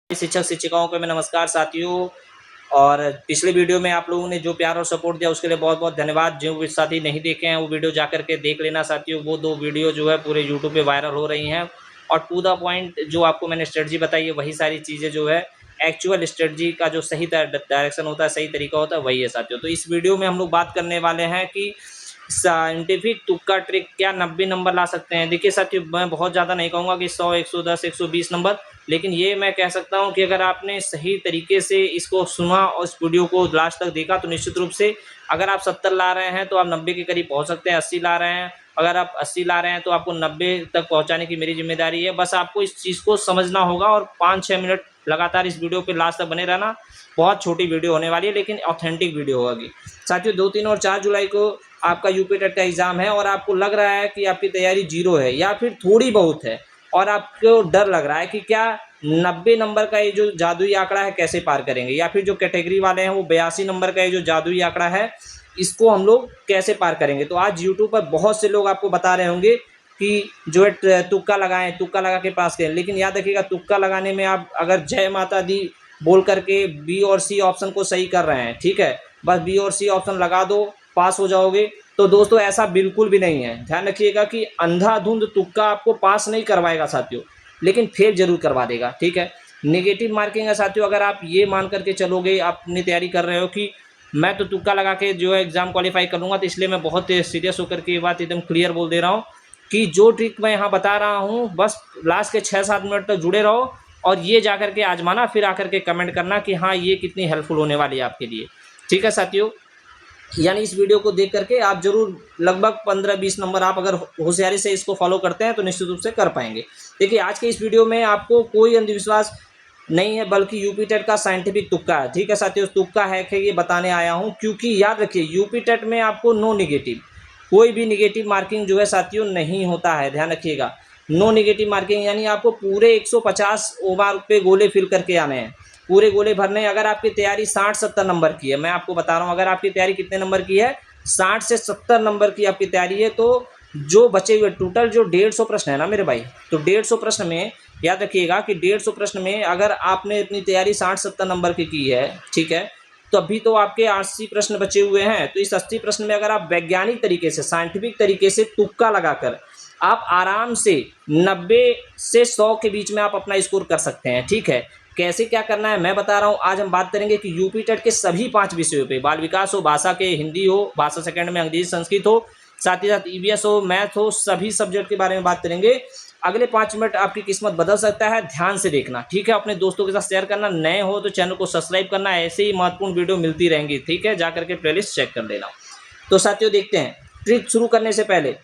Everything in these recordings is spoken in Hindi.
शिक्षक शिक्षिकाओं को मैं नमस्कार साथियों। और पिछले वीडियो में आप लोगों ने जो प्यार और सपोर्ट दिया उसके लिए बहुत बहुत धन्यवाद। जो भी साथी नहीं देखे हैं वो वीडियो जा करके देख लेना साथियों। वो 2 वीडियो जो है पूरे यूट्यूब पे वायरल हो रही हैं और टू द पॉइंट जो आपको मैंने स्ट्रेटजी बताई है वही सारी चीज़ें जो है एक्चुअल स्ट्रेटजी का जो सही डायरेक्शन होता है, सही तरीका होता है, वही है साथियों। तो इस वीडियो में हम लोग बात करने वाले हैं कि साइंटिफिक तुक्का ट्रिक क्या 90 नंबर ला सकते हैं। देखिए साथियों, मैं बहुत ज़्यादा नहीं कहूँगा कि 100, 110, 120 नंबर, लेकिन ये मैं कह सकता हूँ कि अगर आपने सही तरीके से इसको सुना और इस वीडियो को लास्ट तक देखा तो निश्चित रूप से अगर आप 70 ला रहे हैं तो आप 90 के करीब पहुँच सकते हैं। 80 ला रहे हैं, अगर आप 80 ला रहे हैं तो आपको 90 तक पहुँचाने की मेरी जिम्मेदारी है। बस आपको इस चीज़ को समझना होगा और 5-6 मिनट लगातार इस वीडियो पे लास्ट तक बने रहना। बहुत छोटी वीडियो होने वाली है लेकिन ऑथेंटिक वीडियो होगी साथियों। 2, 3 और 4 जुलाई को आपका यूपी टेट का एग्ज़ाम है और आपको लग रहा है कि आपकी तैयारी जीरो है या फिर थोड़ी बहुत है और आपको डर लग रहा है कि क्या 90 नंबर का ये जो जादुई आंकड़ा है कैसे पार करेंगे, या फिर जो कैटेगरी वाले हैं वो 82 नंबर का ये जो जादुई आंकड़ा है इसको हम लोग कैसे पार करेंगे। तो आज यूट्यूब पर बहुत से लोग आपको बता रहे होंगे कि जो है तुक्का लगाएं, तुक्का लगा के पास करें। लेकिन याद रखिएगा, तुक्का लगाने में आप अगर जय माता दी बोल करके बी और सी ऑप्शन को सही कर रहे हैं, ठीक है, बस बी और सी ऑप्शन लगा दो पास हो जाओगे, तो दोस्तों ऐसा बिल्कुल भी नहीं है। ध्यान रखिएगा कि अंधाधुंध तुक्का आपको पास नहीं करवाएगा साथियों, लेकिन फेल जरूर करवा देगा, ठीक है। नेगेटिव मार्किंग है साथियों। अगर आप ये मान करके चलोगे, आप अपनी तैयारी कर रहे हो कि मैं तो तुक्का लगा के जो है एग्ज़ाम क्वालिफाई कर लूँगा, तो इसलिए मैं बहुत सीरियस होकर के ये बात एकदम क्लियर बोल दे रहा हूँ कि जो ट्रिक मैं यहाँ बता रहा हूँ बस लास्ट के 6-7 मिनट तक जुड़े रहो और ये जा करके आजमाना, फिर आकर के कमेंट करना कि हाँ ये कितनी हेल्पफुल होने वाली है आपके लिए, ठीक है साथियों। यानी इस वीडियो को देख करके आप जरूर लगभग 15-20 नंबर आप अगर होशियारी से इसको फॉलो करते हैं तो निश्चित रूप से कर पाएंगे। देखिए आज के इस वीडियो में आपको कोई अंधविश्वास नहीं है बल्कि यूपी टेट का साइंटिफिक तुक्का है, ठीक है साथियों। तुक्का है कि ये बताने आया हूँ क्योंकि याद रखिए यूपी टेट में आपको नो निगेटिव, कोई भी निगेटिव मार्किंग जो है साथियों नहीं होता है। ध्यान रखिएगा, नो निगेटिव मार्किंग यानी आपको पूरे 150 ओवर पे गोले फिल करके आने हैं, पूरे गोले भरने। अगर आपकी तैयारी 60-70 नंबर की है, मैं आपको बता रहा हूँ, अगर आपकी तैयारी कितने नंबर की है, 60 से 70 नंबर की आपकी तैयारी है, तो जो बचे हुए टोटल जो 150 प्रश्न है ना मेरे भाई, तो 150 प्रश्न में याद रखिएगा कि 150 प्रश्न में अगर आपने अपनी तैयारी 60-70 नंबर की है, ठीक है, तो अभी तो आपके 80 प्रश्न बचे हुए हैं। तो इस 80 प्रश्न में अगर आप वैज्ञानिक तरीके से, साइंटिफिक तरीके से तुक्का लगाकर आप आराम से 90 से 100 के बीच में आप अपना स्कोर कर सकते हैं, ठीक है। कैसे क्या करना है मैं बता रहा हूँ। आज हम बात करेंगे कि यूपी टेट के सभी 5 विषयों पे, बाल विकास हो, भाषा के हिंदी हो, भाषा सेकंड में अंग्रेजी संस्कृत हो, साथ ही साथ ईवीएस हो, मैथ हो, सभी सब्जेक्ट के बारे में बात करेंगे। अगले 5 मिनट आपकी किस्मत बदल सकता है, ध्यान से देखना, ठीक है। अपने दोस्तों के साथ शेयर करना, नए हो तो चैनल को सब्सक्राइब करना, ऐसे ही महत्वपूर्ण वीडियो मिलती रहेंगी, ठीक है। जाकर के प्लेलिस्ट चेक कर लेना। तो साथियों देखते हैं, ट्रिक शुरू करने से पहले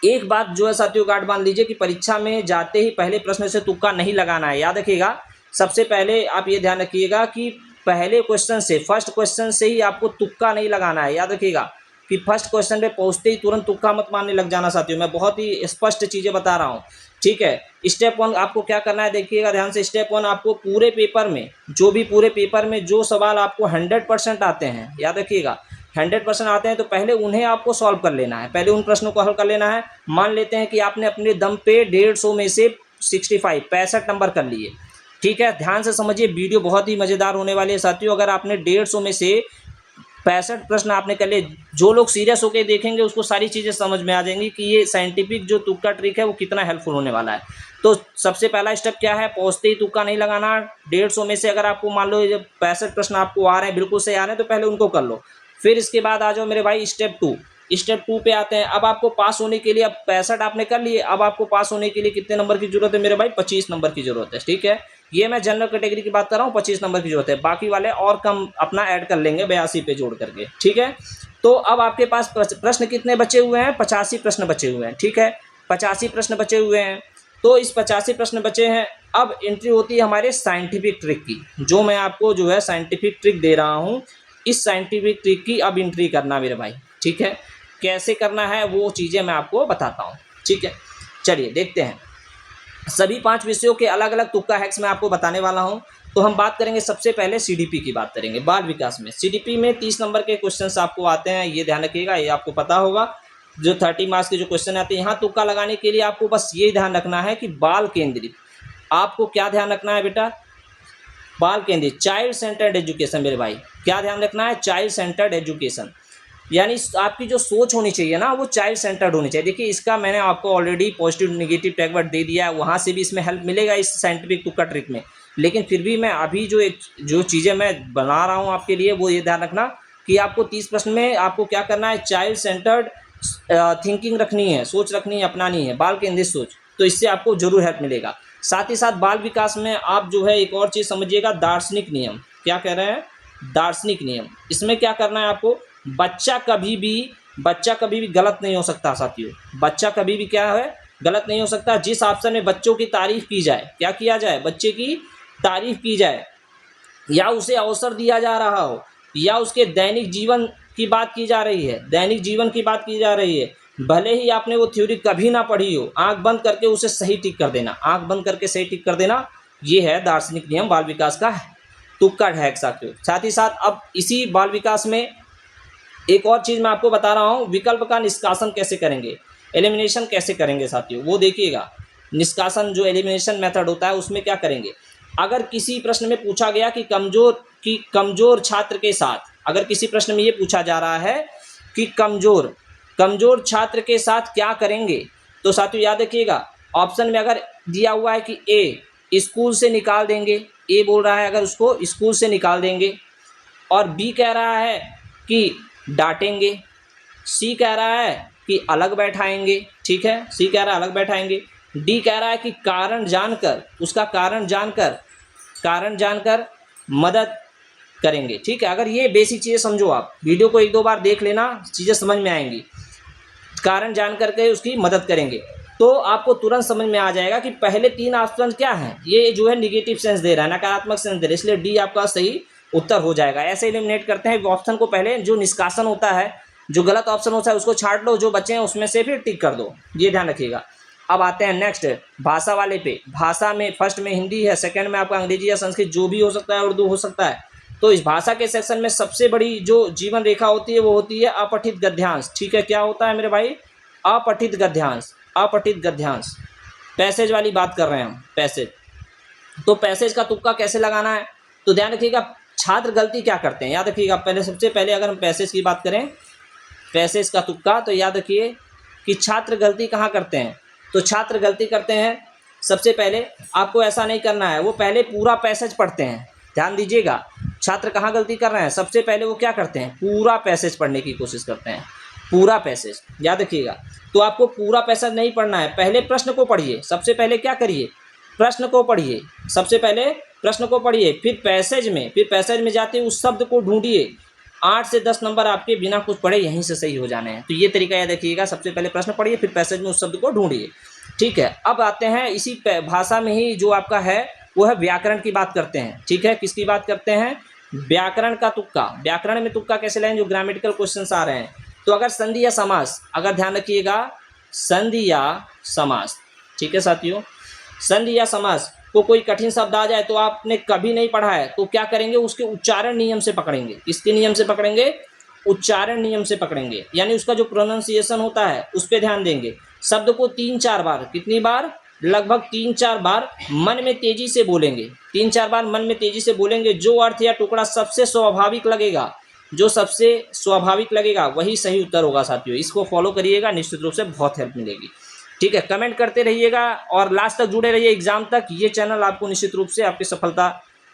एक बात जो है साथियों गांठ बांध लीजिए कि परीक्षा में जाते ही पहले प्रश्न से तुक्का नहीं लगाना है। याद रखिएगा, सबसे पहले आप ये ध्यान रखिएगा कि पहले क्वेश्चन से, फर्स्ट क्वेश्चन से ही आपको तुक्का नहीं लगाना है। याद रखिएगा कि फर्स्ट क्वेश्चन पे पहुंचते ही तुरंत तुक्का मत मारने लग जाना साथियों। मैं बहुत ही स्पष्ट चीज़ें बता रहा हूँ, ठीक है। स्टेप 1 आपको क्या करना है, देखिएगा ध्यान से। स्टेप 1 आपको पूरे पेपर में, जो भी पूरे पेपर में जो सवाल आपको 100% आते हैं, याद रखिएगा 100% आते हैं, तो पहले उन्हें आपको सॉल्व कर लेना है, पहले उन प्रश्नों को हल कर लेना है। मान लेते हैं कि आपने अपने दम पे 150 में से 65 नंबर कर लिए, ठीक है। ध्यान से समझिए, वीडियो बहुत ही मज़ेदार होने वाली है साथियों। अगर आपने 150 में से 65 प्रश्न आपने कर लिए, जो लोग सीरियस होकर देखेंगे उसको सारी चीज़ें समझ में आ जाएंगी कि ये साइंटिफिक जो तुक्का ट्रिक है वो कितना हेल्पफुल होने वाला है। तो सबसे पहला स्टेप क्या है, पहुँचते ही तुक्का नहीं लगाना। 150 में से अगर आपको मान लो जब 65 प्रश्न आपको आ रहे हैं, बिल्कुल से आ रहे हैं, तो पहले उनको कर लो। फिर इसके बाद आ जाओ मेरे भाई स्टेप 2। स्टेप 2 पे आते हैं। अब आपको पास होने के लिए, अब 65 आपने कर लिए, अब आपको पास होने के लिए कितने नंबर की जरूरत है मेरे भाई, 25 नंबर की जरूरत है, ठीक है। ये मैं जनरल कैटेगरी की बात कर रहा हूँ, 25 नंबर की जरूरत है, बाकी वाले और कम अपना ऐड कर लेंगे 82 पे जोड़ करके, ठीक है। तो अब आपके पास प्रश्न कितने बचे हुए हैं, 85 प्रश्न बचे हुए हैं, ठीक है। 85 प्रश्न बचे हुए हैं, तो इस 85 प्रश्न बचे हैं। अब एंट्री होती है हमारे साइंटिफिक ट्रिक की, जो मैं आपको जो है साइंटिफिक ट्रिक दे रहा हूँ। इस साइंटिफिक ट्रिक की अब एंट्री करना मेरे भाई, ठीक है। कैसे करना है वो चीज़ें मैं आपको बताता हूँ, ठीक है। चलिए देखते हैं। सभी 5 विषयों के अलग अलग तुक्का हैक्स मैं आपको बताने वाला हूं। तो हम बात करेंगे, सबसे पहले सीडीपी की बात करेंगे, बाल विकास में। सीडीपी में 30 नंबर के क्वेश्चंस आपको आते हैं, ये ध्यान रखिएगा, ये आपको पता होगा। जो 30 मार्क्स के जो क्वेश्चन आते हैं, यहाँ तुक्का लगाने के लिए आपको बस ये ध्यान रखना है कि बाल केंद्रित। आपको क्या ध्यान रखना है बेटा, बाल केंद्रित, चाइल्ड सेंटर्ड एजुकेशन मेरे भाई, क्या ध्यान रखना है, चाइल्ड सेंटर्ड एजुकेशन, यानी आपकी जो सोच होनी चाहिए ना वो चाइल्ड सेंटर्ड होनी चाहिए। देखिए इसका मैंने आपको already positive negative tag word दे दिया है, वहाँ से भी इसमें हेल्प मिलेगा इस साइंटिफिक तुक्का ट्रिक में, लेकिन फिर भी मैं अभी जो चीज़ें मैं बना रहा हूँ आपके लिए वो ये ध्यान रखना कि आपको 30 प्रश्न में आपको क्या करना है, चाइल्ड सेंटर्ड थिंकिंग रखनी है, सोच रखनी है, अपनानी है, बाल केंद्रित सोच, तो इससे आपको जरूर हेल्प मिलेगा। साथ ही साथ बाल विकास में आप जो है एक और चीज़ समझिएगा, दार्शनिक नियम, क्या कह रहे हैं, दार्शनिक नियम, इसमें क्या करना है आपको, बच्चा कभी भी गलत नहीं हो सकता साथियों, बच्चा कभी भी क्या है, गलत नहीं हो सकता। जिस ऑप्शन में बच्चों की तारीफ की जाए, क्या किया जाए, बच्चे की तारीफ की जाए, या उसे अवसर दिया जा रहा हो, या उसके दैनिक जीवन की बात की जा रही है, दैनिक जीवन की बात की जा रही है, भले ही आपने वो थ्योरी कभी ना पढ़ी हो, आंख बंद करके उसे सही टिक कर देना, आंख बंद करके सही टिक कर देना, ये है दार्शनिक नियम बाल विकास का तुक्का हैक साथियों। साथ ही साथ अब इसी बाल विकास में एक और चीज़ मैं आपको बता रहा हूँ, विकल्प का निष्कासन कैसे करेंगे, एलिमिनेशन कैसे करेंगे साथियों, वो देखिएगा। निष्कासन जो एलिमिनेशन मेथड होता है उसमें क्या करेंगे, अगर किसी प्रश्न में पूछा गया कि कमजोर छात्र के साथ, अगर किसी प्रश्न में ये पूछा जा रहा है कि कमजोर छात्र के साथ क्या करेंगे, तो साथियों याद रखिएगा, ऑप्शन में अगर दिया हुआ है कि ए स्कूल से निकाल देंगे, ए बोल रहा है अगर उसको स्कूल से निकाल देंगे, और बी कह रहा है कि डांटेंगे, सी कह रहा है कि अलग बैठाएंगे, ठीक है, सी कह रहा है अलग बैठाएंगे, डी कह रहा है कि कारण जानकर, उसका कारण जानकर मदद करेंगे, ठीक है। अगर ये बेसिक चीज़ें समझो, आप वीडियो को 1-2 बार देख लेना, चीज़ें समझ में आएंगी, कारण जान करके उसकी मदद करेंगे, तो आपको तुरंत समझ में आ जाएगा कि पहले 3 ऑप्शन क्या हैं, ये जो है निगेटिव सेंस दे रहा है, नकारात्मक सेंस दे रहा है, इसलिए डी आपका सही उत्तर हो जाएगा। ऐसे एलिमिनेट करते हैं ऑप्शन को, पहले जो निष्कासन होता है, जो गलत ऑप्शन होता है उसको छाट लो, जो बचे हैं उसमें से फिर टिक कर दो, ये ध्यान रखिएगा। अब आते हैं नेक्स्ट भाषा वाले पे। भाषा में फर्स्ट में हिंदी है, सेकंड में आपका अंग्रेजी या संस्कृत, जो भी हो सकता है, उर्दू हो सकता है। तो इस भाषा के सेक्शन में सबसे बड़ी जो जीवन रेखा होती है वो होती है अपठित गद्यांश, ठीक है। क्या होता है मेरे भाई, अपठित गद्यांश, अपठित गद्यांश, पैसेज वाली बात कर रहे हैं हम, पैसेज। तो पैसेज का तुक्का कैसे लगाना है, तो ध्यान रखिएगा, छात्र गलती क्या करते हैं, याद रखिएगा। पहले सबसे पहले अगर हम पैसेज की बात करें, पैसेज का तुक्का, तो याद रखिए कि छात्र गलती कहाँ करते हैं, तो छात्र गलती करते हैं, सबसे पहले आपको ऐसा नहीं करना है, वो पहले पूरा पैसेज पढ़ते हैं, ध्यान दीजिएगा। छात्र कहाँ गलती कर रहे हैं, सबसे पहले वो क्या करते हैं, पूरा पैसेज पढ़ने की कोशिश करते हैं, पूरा पैसेज, याद रखिएगा। तो आपको पूरा पैसेज नहीं पढ़ना है, पहले प्रश्न को पढ़िए, सबसे पहले क्या करिए, प्रश्न को पढ़िए, सबसे पहले प्रश्न को पढ़िए, फिर पैसेज में जाते उस शब्द को ढूंढिए। 8 से 10 नंबर आपके बिना कुछ पढ़े यहीं से सही हो जाने हैं। तो ये तरीका याद रखिएगा, सबसे पहले प्रश्न पढ़िए, फिर पैसेज में उस शब्द को ढूंढिए, ठीक है। अब आते हैं इसी भाषा में ही जो आपका है वो है व्याकरण की बात करते हैं, ठीक है। किसकी बात करते हैं, व्याकरण का तुक्का। व्याकरण में तुक्का कैसे लाएं, जो ग्रामेटिकल क्वेश्चन आ रहे हैं। तो अगर संधि या समास, अगर ध्यान रखिएगा, संधि या समास, ठीक है साथियों, संधि या समास को कोई कठिन शब्द आ जाए तो आपने कभी नहीं पढ़ा है, तो क्या करेंगे, उसके उच्चारण नियम से पकड़ेंगे। किसके नियम से पकड़ेंगे, उच्चारण नियम से पकड़ेंगे, यानी उसका जो प्रोनाउंसिएशन होता है उस पर ध्यान देंगे। शब्द को 3-4 बार, कितनी बार, लगभग 3-4 बार मन में तेजी से बोलेंगे, 3-4 बार मन में तेजी से बोलेंगे। जो अर्थ या टुकड़ा सबसे स्वाभाविक लगेगा, जो सबसे स्वाभाविक लगेगा वही सही उत्तर होगा साथियों। इसको फॉलो करिएगा, निश्चित रूप से बहुत हेल्प मिलेगी, ठीक है। कमेंट करते रहिएगा और लास्ट तक जुड़े रहिए एग्जाम तक। ये चैनल आपको निश्चित रूप से आपकी सफलता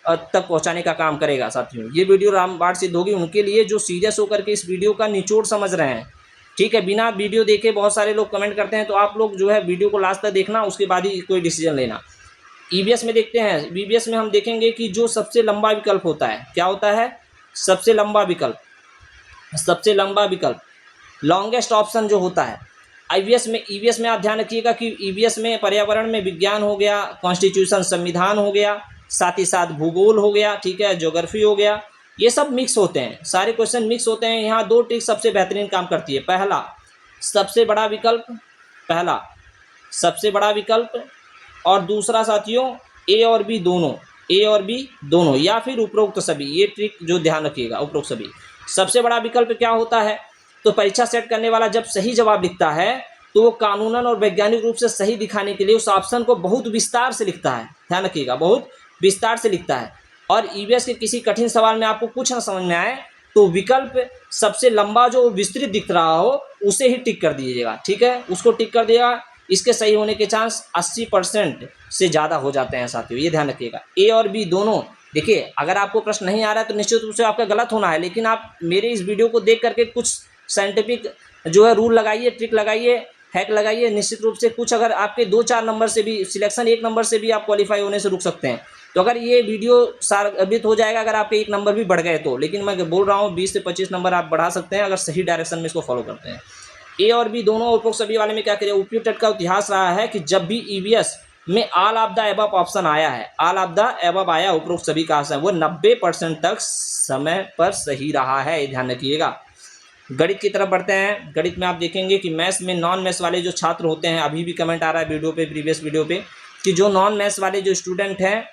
तक पहुंचाने का काम करेगा साथियों। ये वीडियो रामबाण सिद्ध होगी उनके लिए जो सीरियस होकर के इस वीडियो का निचोड़ समझ रहे हैं, ठीक है। बिना वीडियो देखे बहुत सारे लोग कमेंट करते हैं, तो आप लोग जो है वीडियो को लास्ट तक देखना, उसके बाद ही कोई डिसीजन लेना। ईवीएस में देखते हैं, ईवीएस में हम देखेंगे कि जो सबसे लंबा विकल्प होता है, क्या होता है, सबसे लंबा विकल्प, लॉन्गेस्ट ऑप्शन जो होता है ईवीएस में आप ध्यान रखिएगा कि ईवीएस में पर्यावरण में विज्ञान हो गया, कॉन्स्टिट्यूशन संविधान हो गया, साथ ही साथ भूगोल हो गया, ठीक है, ज्योग्राफी हो गया, ये सब मिक्स होते हैं, सारे क्वेश्चन मिक्स होते हैं। यहाँ 2 ट्रिक सबसे बेहतरीन काम करती है। पहला सबसे बड़ा विकल्प, और दूसरा साथियों ए और बी दोनों, या फिर उपरोक्त सभी। ये ट्रिक जो ध्यान रखिएगा, उपरोक्त सभी। सबसे बड़ा विकल्प क्या होता है, तो परीक्षा सेट करने वाला जब सही जवाब लिखता है तो वो कानूनन और वैज्ञानिक रूप से सही दिखाने के लिए उस ऑप्शन को बहुत विस्तार से लिखता है, ध्यान रखिएगा, बहुत विस्तार से लिखता है। और ईवीएस के किसी कठिन सवाल में आपको कुछ ना समझ में आए तो विकल्प सबसे लंबा जो विस्तृत दिख रहा हो उसे ही टिक कर दीजिएगा, ठीक है, उसको टिक कर दिया। इसके सही होने के चांस 80% से ज़्यादा हो जाते हैं साथियों, ये ध्यान रखिएगा। ए और बी दोनों, देखिए अगर आपको प्रश्न नहीं आ रहा है तो निश्चित रूप से आपका गलत होना है, लेकिन आप मेरे इस वीडियो को देख करके कुछ साइंटिफिक जो है रूल लगाइए, ट्रिक लगाइए, हैक लगाइए। निश्चित रूप से कुछ अगर आपके 2-4 नंबर से भी सिलेक्शन 1 नंबर से भी आप क्वालिफाई होने से रुक सकते हैं। तो अगर ये वीडियो साबित हो जाएगा अगर आपके 1 नंबर भी बढ़ गए तो, लेकिन मैं बोल रहा हूँ 20 से 25 नंबर आप बढ़ा सकते हैं अगर सही डायरेक्शन में इसको फॉलो करते हैं। ए और बी दोनों उपरोक्त सभी वाले में क्या करिए, उपयुक्त टेट का इतिहास रहा है कि जब भी ईवीएस में all of the above option आया है, ऑल ऑफ द एबव आया उपरोक्त सभी का आंसर, वो 90% तक समय पर सही रहा है, ये ध्यान रखिएगा। गणित की तरफ बढ़ते हैं। गणित में आप देखेंगे कि मैथ्स में नॉन मैथ्स वाले जो छात्र होते हैं, अभी भी कमेंट आ रहा है वीडियो पे, प्रीवियस वीडियो पे, कि जो नॉन मैथ्स वाले जो स्टूडेंट हैं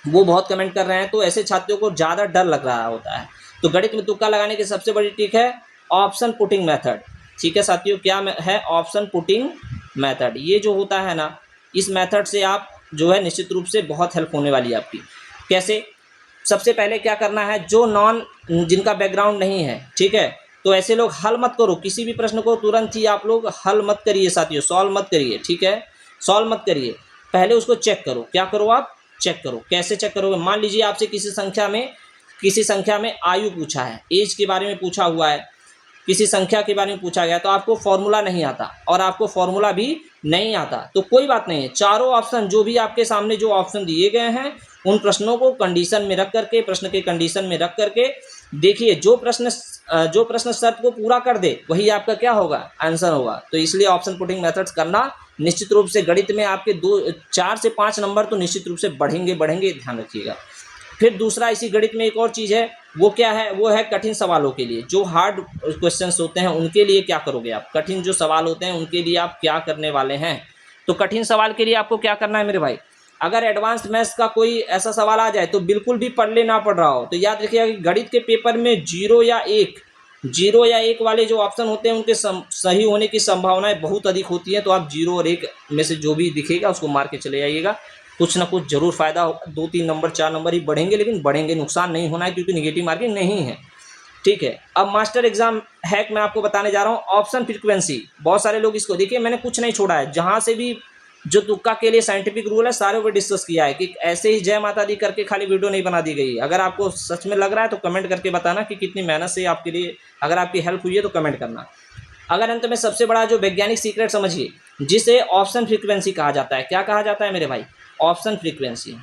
वो बहुत कमेंट कर रहे हैं, तो ऐसे छात्रों को ज़्यादा डर लग रहा होता है। तो गणित में तुक्का लगाने की सबसे बड़ी ट्रिक है ऑप्शन पुटिंग मेथड, ठीक है साथियों। क्या है ऑप्शन पुटिंग मेथड, ये जो होता है ना, इस मेथड से आप जो है निश्चित रूप से बहुत हेल्प होने वाली है आपकी। कैसे, सबसे पहले क्या करना है, जो जिनका बैकग्राउंड नहीं है, ठीक है, तो ऐसे लोग हल मत करो, किसी भी प्रश्न को तुरंत ही आप लोग हल मत करिए साथियों, सॉल्व मत करिए, ठीक है, सॉल्व मत करिए, पहले उसको चेक करो। क्या करो आप, चेक करो। कैसे चेक करोगे, मान लीजिए आपसे किसी संख्या में आयु पूछा है, एज के बारे में पूछा हुआ है, किसी संख्या के बारे में पूछा गया, तो आपको फॉर्मूला नहीं आता और आपको फॉर्मूला भी नहीं आता, तो कोई बात नहीं है, चारों ऑप्शन जो भी आपके सामने जो ऑप्शन दिए गए हैं उन प्रश्नों को कंडीशन में रख करके, प्रश्न के कंडीशन में रख करके देखिए, जो प्रश्न शर्त को पूरा कर दे वही आपका क्या होगा, आंसर होगा। तो इसलिए ऑप्शन पुटिंग मेथड्स करना निश्चित रूप से गणित में आपके 4 से 5 नंबर तो निश्चित रूप से बढ़ेंगे, ध्यान रखिएगा। फिर दूसरा इसी गणित में एक और चीज़ है, वो क्या है, वो है कठिन सवालों के लिए, जो हार्ड क्वेश्चंस होते हैं उनके लिए क्या करोगे आप, कठिन जो सवाल होते हैं उनके लिए आप क्या करने वाले हैं। तो कठिन सवाल के लिए आपको क्या करना है मेरे भाई, अगर एडवांस मैथ्स का कोई ऐसा सवाल आ जाए तो बिल्कुल भी पढ़ लेना पड़ रहा हो, तो याद रखिएगा कि गणित के पेपर में 0 या 1 वाले जो ऑप्शन होते हैं उनके सही होने की संभावनाएं बहुत अधिक होती हैं। तो आप 0 और 1 में से जो भी दिखेगा उसको मार के चले जाइएगा, कुछ ना कुछ जरूर फायदा होगा। 2-3 नंबर 4 नंबर ही बढ़ेंगे, लेकिन बढ़ेंगे, नुकसान नहीं होना है, क्योंकि निगेटिव मार्किंग नहीं है, ठीक है। अब मास्टर एग्जाम हैक मैं आपको बताने जा रहा हूँ, ऑप्शन फ्रीक्वेंसी। बहुत सारे लोग इसको देखिए, मैंने कुछ नहीं छोड़ा है, जहाँ से भी जो तुक्का के लिए साइंटिफिक रूल है सारे को डिस्कस किया है, कि ऐसे ही जय माता दी करके खाली वीडियो नहीं बना दी गई। अगर आपको सच में लग रहा है तो कमेंट करके बताना कि कितनी मेहनत से आपके लिए, अगर आपकी हेल्प हुई है तो कमेंट करना। अगर अंत में सबसे बड़ा जो वैज्ञानिक सीक्रेट समझिए, जिसे ऑप्शन फ्रीक्वेंसी कहा जाता है। क्या कहा जाता है मेरे भाई, ऑप्शन फ्रीक्वेंसी,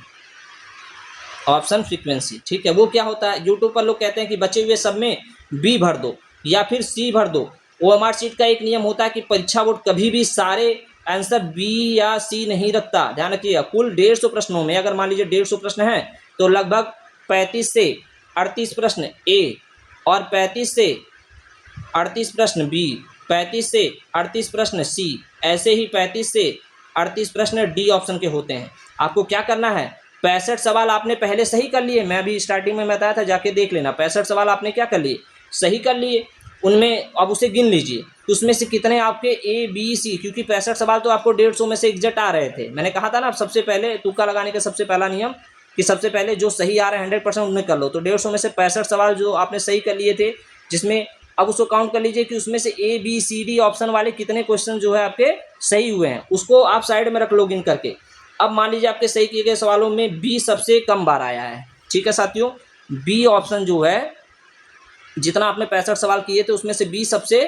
ऑप्शन फ्रीक्वेंसी, ठीक है। वो क्या होता है, यूट्यूब पर लोग कहते हैं कि बचे हुए सब में बी भर दो या फिर सी भर दो। ओएमआर शीट का एक नियम होता है कि परीक्षा बोर्ड कभी भी सारे आंसर बी या सी नहीं रखता, ध्यान रखिएगा। कुल 150 प्रश्नों में अगर मान लीजिए 150 प्रश्न हैं तो लगभग 35 से 38 प्रश्न ए और 35 से 38 प्रश्न बी, 35 से 38 प्रश्न सी, ऐसे ही 35 से 38 प्रश्न डी ऑप्शन के होते हैं। आपको क्या करना है, 65 सवाल आपने पहले सही कर लिए, मैं अभी स्टार्टिंग में बताया था, जाके देख लेना। 65 सवाल आपने क्या कर लिए, सही कर लिए, उनमें अब उसे गिन लीजिए, तो उसमें से कितने आपके ए बी सी, क्योंकि 65 सवाल तो आपको 150 में से एग्जैक्ट आ रहे थे। मैंने कहा था ना, सबसे पहले तुक्का लगाने का सबसे पहला नियम कि सबसे पहले जो सही आ रहे हैं 100% उन्हें कर लो। तो 150 में से 65 सवाल जो आपने सही कर लिए थे, जिसमें अब उसको काउंट कर लीजिए कि उसमें से A B C D option वाले कितने क्वेश्चन जो है आपके सही हुए हैं, उसको आप साइड में रख लो गिन करके। अब मान लीजिए आपके सही किए गए सवालों में बी सबसे कम बार आया है, ठीक है साथियों। बी ऑप्शन जो है, जितना आपने 65 सवाल किए थे उसमें से बी सबसे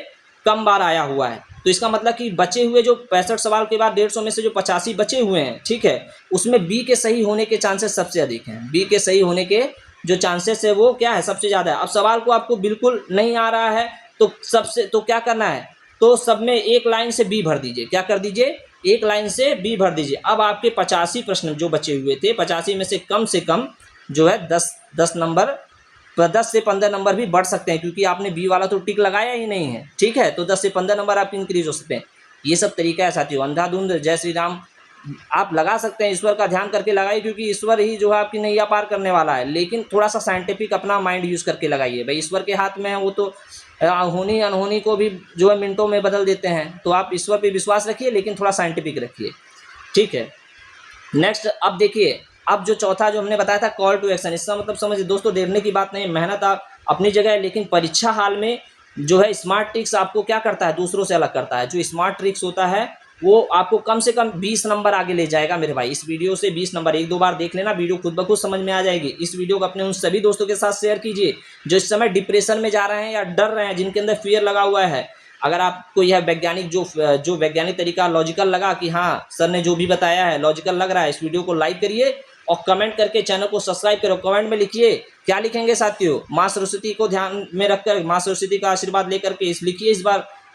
कम बार आया हुआ है। तो इसका मतलब कि बचे हुए जो 65 सवाल के बाद 150 में से जो 85 बचे हुए हैं, ठीक है, उसमें बी के सही होने के चांसेस सबसे अधिक हैं। बी के सही होने के जो चांसेस है वो क्या है, सबसे ज़्यादा है। अब सवाल को आपको बिल्कुल नहीं आ रहा है तो क्या करना है, तो सब में एक लाइन से बी भर दीजिए। क्या कर दीजिए, एक लाइन से बी भर दीजिए। अब आपके 85 प्रश्न जो बचे हुए थे, 85 में से कम जो है 10 नंबर, 10 से 15 नंबर भी बढ़ सकते हैं, क्योंकि आपने बी वाला तो टिक लगाया ही नहीं है, ठीक है। तो 10 से 15 नंबर आपके इंक्रीज हो सकते हैं। ये सब तरीका है साथियों। अंधाधुंध जय श्री राम आप लगा सकते हैं, ईश्वर का ध्यान करके लगाइए, क्योंकि ईश्वर ही जो है आपकी नैया पार करने वाला है। लेकिन थोड़ा सा साइंटिफिक अपना माइंड यूज़ करके लगाइए भाई, ईश्वर के हाथ में है, वो तो होनी अनहोनी को भी जो है मिनटों में बदल देते हैं। तो आप ईश्वर पे विश्वास रखिए, लेकिन थोड़ा साइंटिफिक रखिए, ठीक है। नेक्स्ट अब देखिए, अब जो चौथा जो हमने बताया था कॉल टू एक्शन, इसका मतलब समझिए दोस्तों, देखने की बात नहीं, मेहनत आप अपनी जगह है, लेकिन परीक्षा हाल में जो है स्मार्ट ट्रिक्स आपको क्या करता है, दूसरों से अलग करता है। जो स्मार्ट ट्रिक्स होता है वो आपको कम से कम 20 नंबर आगे ले जाएगा मेरे भाई। इस वीडियो से 20 नंबर, एक दो बार देख लेना, वीडियो खुद ब खुद समझ में आ जाएगी। इस वीडियो को अपने उन सभी दोस्तों के साथ शेयर कीजिए जो इस समय डिप्रेशन में जा रहे हैं या डर रहे हैं, जिनके अंदर फियर लगा हुआ है। अगर आपको यह वैज्ञानिक जो वैज्ञानिक तरीका लॉजिकल लगा कि हाँ सर ने जो भी बताया है लॉजिकल लग रहा है, इस वीडियो को लाइक करिए और कमेंट करके चैनल को सब्सक्राइब करो। कमेंट में लिखिए, क्या लिखेंगे साथियों, माँ सरस्वती को ध्यान में रखकर, माँ सरस्वती का आशीर्वाद लेकर के लिखिए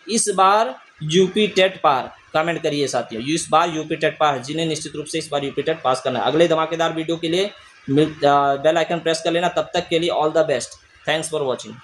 इस बार यूपी टेट पार, कमेंट करिए साथियों, इस बार यूपी टेट पार, जिन्हें निश्चित रूप से इस बार यूपी टेट पास करना है। अगले धमाकेदार वीडियो के लिए बेल आइकन प्रेस कर लेना। तब तक के लिए all the best, thanks for watching.